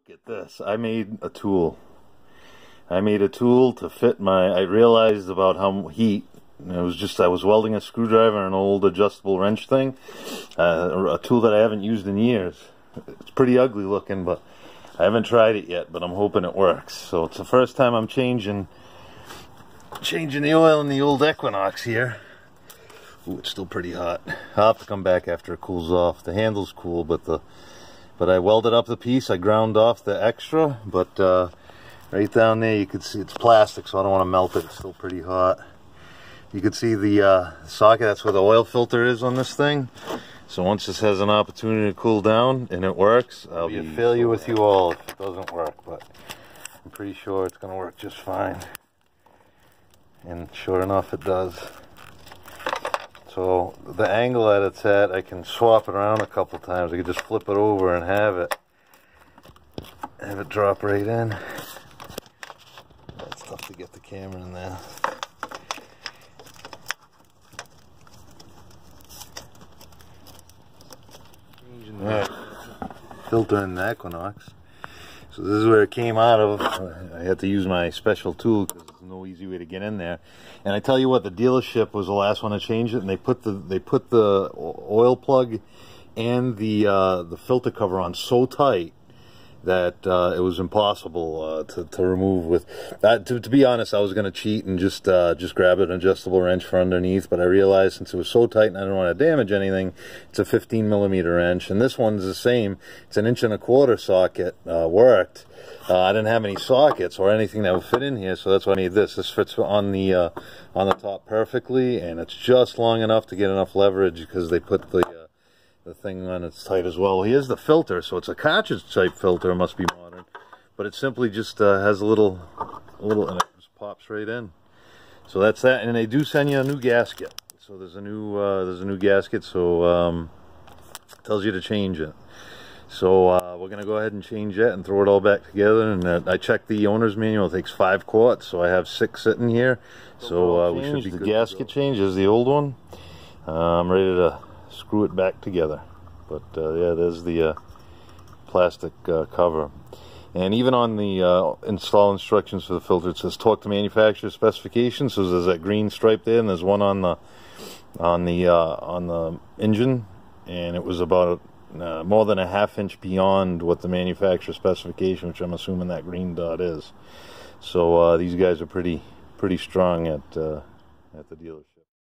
Look at this. I made a tool. I made a tool to fit my, I realized about how heat, it was just, I was welding a screwdriver and an old adjustable wrench thing, a tool that I haven't used in years. It's pretty ugly looking, but I haven't tried it yet, but I'm hoping it works. So it's the first time I'm changing the oil in the old Equinox here. Ooh, it's still pretty hot. I'll have to come back after it cools off. The handle's cool, but I welded up the piece. I ground off the extra, but right down there you can see it's plastic, so I don't want to melt it. It's still pretty hot. You can see the socket. That's where the oil filter is on this thing. So once this has an opportunity to cool down and it works, I'll be a failure with you all if it doesn't work, but I'm pretty sure it's going to work just fine. And sure enough, it does. So the angle that it's at, I can swap it around a couple times. I can just flip it over and have it drop right in. It's tough to get the camera in there. Alright, filter in the Equinox. So this is where it came out of. I had to use my special tool because there's no easy way to get in there. And I tell you what, the dealership was the last one to change it, and they put the oil plug and the filter cover on so tight that it was impossible to remove with that. To be honest, I was going to cheat and just grab an adjustable wrench for underneath, but I realized since it was so tight and I didn't want to damage anything, it's a 15mm wrench, and this one's the same. It's an 1¼ inch socket. Worked. I didn't have any sockets or anything that would fit in here, so that's why I need this. This fits on the top perfectly, and it's just long enough to get enough leverage because they put the thing on it's tight as well. Here's the filter, so it's a cartridge type filter. It must be modern, but it simply just has a little, and it just pops right in. So that's that, and they do send you a new gasket. So there's a new gasket, so it tells you to change it. So we're gonna go ahead and change that and throw it all back together. And I checked the owner's manual. It takes 5 quarts, so I have 6 sitting here. So we should be good. The gasket change is the old one. I'm ready to screw it back together, but yeah, there's the plastic cover. And even on the install instructions for the filter, it says talk to manufacturer specifications. So there's that green stripe there, and there's one on the engine, and it was about more than a ½ inch beyond what the manufacturer specification, which I'm assuming that green dot is. So these guys are pretty strong at the dealership.